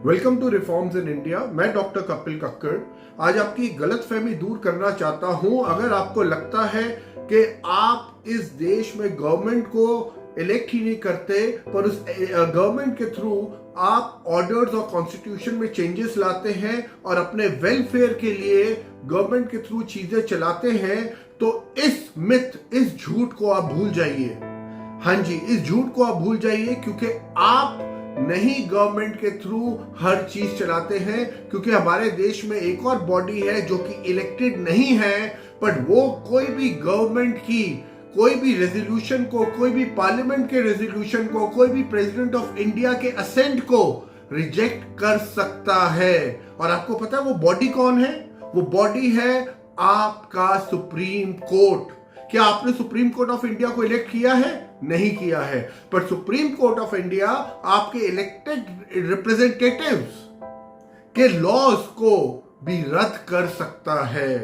Welcome to reforms in India. मैं doctor Kapil Kakkar आज आपकी गलतफहमी दूर करना चाहता हूं। अगर आपको लगता है कि आप इस देश में गवर्नमेंट को इलेक्ट ही नहीं करते, पर उस गवर्नमेंट के थ्रू आप ऑर्डर्स और कॉन्स्टिट्यूशन में चेंजेस लाते हैं और अपने वेलफेयर के लिए गवर्नमेंट के थ्रू चीजें चलाते हैं, तो इस मिथ, इस झूठ को आप भूल जाइए। हाँ जी, इस झूठ को आप भूल जाइए, क्योंकि आप नहीं गवर्नमेंट के थ्रू हर चीज चलाते हैं। क्योंकि हमारे देश में एक और बॉडी है जो कि इलेक्टेड नहीं है, बट वो कोई भी गवर्नमेंट की कोई भी रेजोल्यूशन को, कोई भी पार्लियामेंट के रेजोल्यूशन को, कोई भी प्रेसिडेंट ऑफ इंडिया के असेंट को रिजेक्ट कर सकता है। और आपको पता है वो बॉडी कौन है? वो बॉडी है आपका सुप्रीम कोर्ट। क्या आपने सुप्रीम कोर्ट ऑफ इंडिया को इलेक्ट किया है? नहीं किया है, पर सुप्रीम कोर्ट ऑफ इंडिया आपके इलेक्टेड रिप्रेजेंटेटिव्स के लॉज को भी रद्द कर सकता है।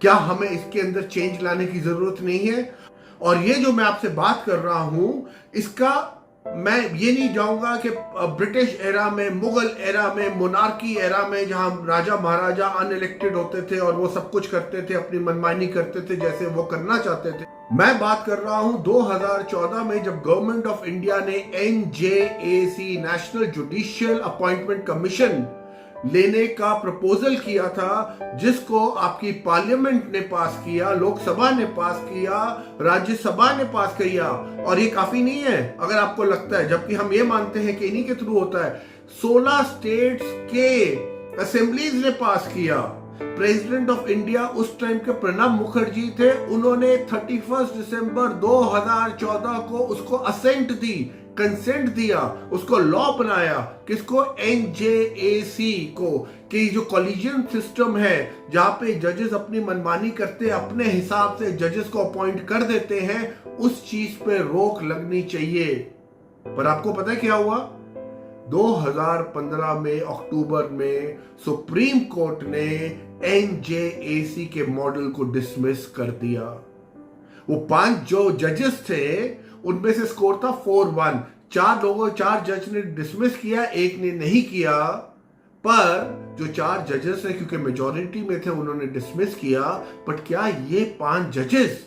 क्या हमें इसके अंदर चेंज लाने की जरूरत नहीं है? और ये जो मैं आपसे बात कर रहा हूं, इसका मैं ये नहीं जाऊंगा कि ब्रिटिश एरा में, मुगल एरा में, मोनार्की एरा में, जहां राजा महाराजा अनइलेक्टेड होते थे और वो सब कुछ करते थे, अपनी मनमानी करते थे जैसे वो करना चाहते थे। मैं बात कर रहा हूं 2014 में, जब गवर्नमेंट ऑफ इंडिया ने NJAC national judicial appointment commission लेने का प्रपोजल किया था, जिसको आपकी पार्लियामेंट ने पास किया, लोकसभा ने पास किया, राज्यसभा ने पास किया। और ये काफी नहीं है अगर आपको लगता है, जबकि हम ये मानते हैं कि इन्हीं के थ्रू होता है। 16 स्टेट्स के असेंबलीज ने पास किया। प्रेसिडेंट ऑफ इंडिया उस टाइम के प्रणब मुखर्जी थे, उन्होंने 31 दिसंबर 2014 को उसको असेंट दी, कंसेंट दिया, उसको लॉ बनाया। किसको? NJAC को। कि जो कॉलेजियम सिस्टम है, जहां पे जजेस अपनी मनमानी करते, अपने हिसाब से जजेस को अपॉइंट कर देते हैं, उस चीज पे रोक लगनी चाहिए। पर आपको पता है क्या हुआ? 2015 में अक्टूबर में सुप्रीम कोर्ट ने NJAC के मॉडल को डिसमिस कर दिया। वो 5 जो जजेस थे, उनमें से स्कोर था 4-1। 4 जज ने डिसमिस किया, एक ने नहीं किया। पर जो 4 जजेस है, क्योंकि मेजॉरिटी में थे, उन्होंने डिसमिस किया। बट क्या ये 5 जजेस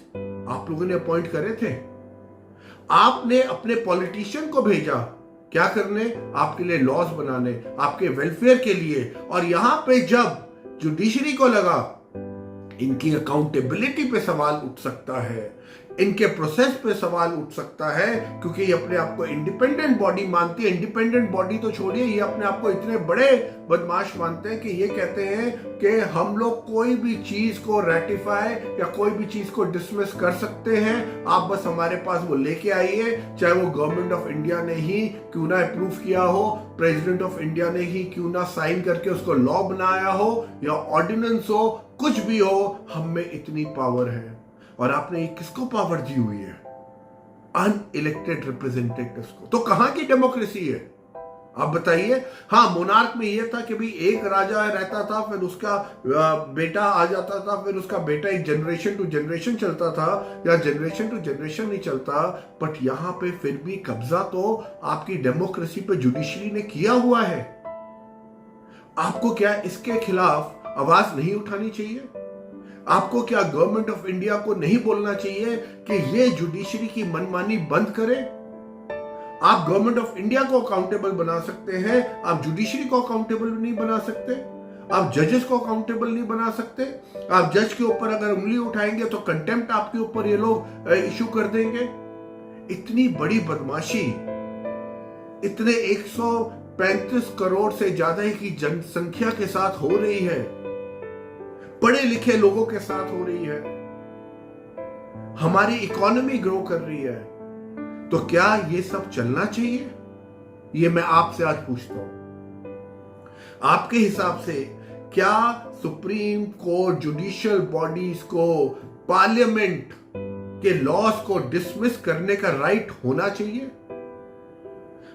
आप लोगों ने अपॉइंट करे थे? आपने अपने पॉलिटिशियन को भेजा क्या करने? आपके लिए लॉज बनाने, आपके वेलफेयर के लिए। और यहां पे जब जुडिशरी को लगा इनकी अकाउंटेबिलिटी पे सवाल उठ सकता है, इनके प्रोसेस पे सवाल उठ सकता है, क्योंकि ये अपने आप को इंडिपेंडेंट बॉडी मानती है। इंडिपेंडेंट बॉडी तो छोड़िए, ये अपने आप को इतने बड़े बदमाश मानते हैं कि ये कहते हैं कि हम लोग कोई भी चीज को रेटिफाई या कोई भी चीज को डिसमिस कर सकते हैं, आप बस हमारे पास वो लेके आइए। चाहे वो गवर्नमेंट ऑफ इंडिया ने ही क्यों ना अप्रूव किया हो, प्रेसिडेंट ऑफ इंडिया ने ही क्यों ना साइन करके उसको लॉ बनाया हो, या ऑर्डिनेंस हो, कुछ भी हो, हम में इतनी पावर है। और आपने ये किसको पावर दी हुई है? अनइलेक्टेड रिप्रेजेंटेटिव्स को। तो कहां की डेमोक्रेसी है? आप बताइए। हाँ, मोनार्क में यह था कि भाई एक राजा रहता था, फिर उसका बेटा आ जाता था, फिर उसका बेटा एक जनरेशन टू जनरेशन चलता था, या जनरेशन टू जनरेशन नहीं चलता। बट यहां पे फिर भी कब्जा तो आपकी डेमोक्रेसी पे जुडिशरी ने किया हुआ है। आपको क्या इसके खिलाफ आवाज नहीं उठानी चाहिए? आपको क्या गवर्नमेंट ऑफ इंडिया को नहीं बोलना चाहिए कि ये जुडिशरी की मनमानी बंद करे? आप गवर्नमेंट ऑफ इंडिया को अकाउंटेबल बना सकते हैं, आप जुडिशरी को अकाउंटेबल नहीं बना सकते, आप जजेस को अकाउंटेबल नहीं बना सकते। आप जज के ऊपर अगर उंगली उठाएंगे तो कंटेम्प्ट आपके ऊपर ये लोग इशू कर देंगे। इतनी बड़ी बदमाशी इतने 135 करोड़ से ज्यादा की जनसंख्या के साथ हो रही है, पढ़े लिखे लोगों के साथ हो रही है, हमारी इकोनॉमी ग्रो कर रही है। तो क्या ये सब चलना चाहिए? ये मैं आपसे आज पूछता हूं। आपके हिसाब से क्या सुप्रीम कोर्ट, जुडिशियल बॉडीज को, पार्लियामेंट के लॉज को डिसमिस करने का राइट होना चाहिए?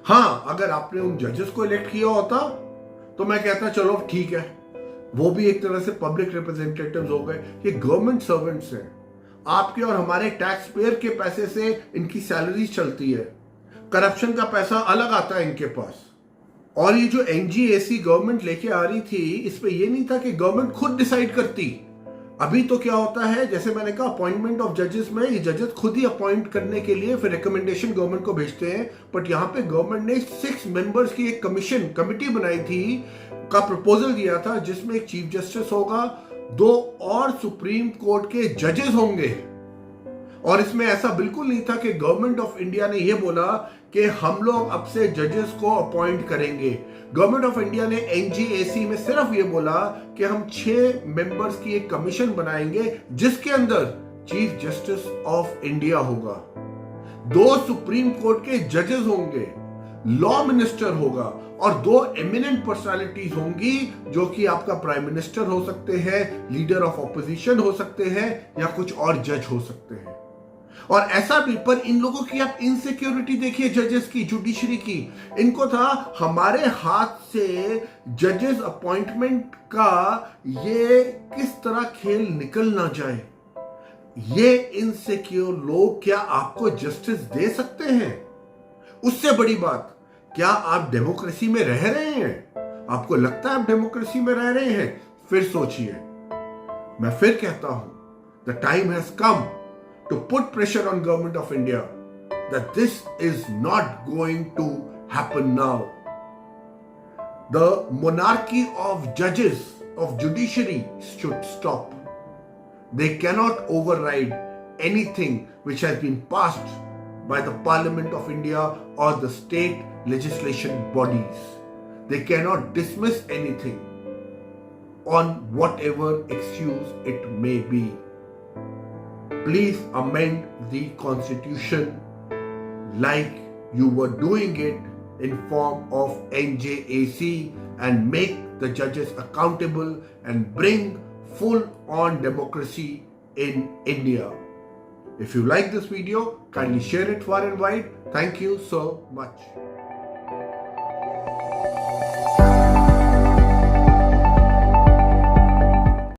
हां, अगर आपने उन जजेस को इलेक्ट किया होता तो मैं कहता चलो ठीक है, वो भी एक तरह से पब्लिक रिप्रेजेंटेटिव्स हो गए। ये गवर्नमेंट सर्वेंट्स हैं, आपके और हमारे टैक्स पेयर के पैसे से इनकी सैलरी चलती है, करप्शन का पैसा अलग आता है इनके पास। और ये जो एनजीएसी गवर्नमेंट लेके आ रही थी, इसमें ये नहीं था कि गवर्नमेंट खुद डिसाइड करती। अभी तो क्या होता है, जैसे मैंने कहा अपॉइंटमेंट ऑफ जजेस में ये जजेस खुद ही अपॉइंट करने के लिए फिर रिकमेंडेशन गवर्नमेंट को भेजते हैं। बट यहाँ पे गवर्नमेंट ने 6 मेंबर्स की एक कमिटी बनाई थी, का प्रपोजल दिया था, जिसमें एक चीफ जस्टिस होगा, 2 और सुप्रीम कोर्ट के जजेस होंगे। और इसमें ऐसा बिल्कुल नहीं था कि गवर्नमेंट ऑफ इंडिया ने यह बोला कि हम लोग अब से जजेस को अपॉइंट करेंगे। गवर्नमेंट ऑफ इंडिया ने एनजीएसी में सिर्फ ये बोला कि हम 6 मेंबर्स की एक कमीशन बनाएंगे, जिसके अंदर चीफ जस्टिस ऑफ इंडिया होगा, 2 सुप्रीम कोर्ट के जजेस होंगे, लॉ मिनिस्टर होगा और 2 एमिनेंट पर्सनालिटीज होंगी, जो कि आपका प्राइम मिनिस्टर हो सकते हैं, लीडर ऑफ ऑपोजिशन हो सकते हैं, या कुछ और जज हो सकते हैं। और ऐसा भी, पर इन लोगों की आप इनसिक्योरिटी देखिए जजेस की, जुडिशरी की। इनको था हमारे हाथ से जजेस अपॉइंटमेंट का ये किस तरह खेल निकल ना जाए। ये इनसिक्योर लोग क्या आपको जस्टिस दे सकते हैं? उससे बड़ी बात, क्या आप डेमोक्रेसी में रह रहे हैं? आपको लगता है आप डेमोक्रेसी में रह रहे हैं? फिर सोचिए। मैं फिर कहता हूं, the time has come to put pressure on government of India that this is not going to happen now. The monarchy of judges, of judiciary should stop. They cannot override anything which has been passed by the Parliament of India or the state legislation bodies. They cannot dismiss anything on whatever excuse it may be. Please amend the constitution like you were doing it in form of NJAC and make the judges accountable and bring full on democracy in India. If you like this video, kindly share it far and wide. Thank you so much.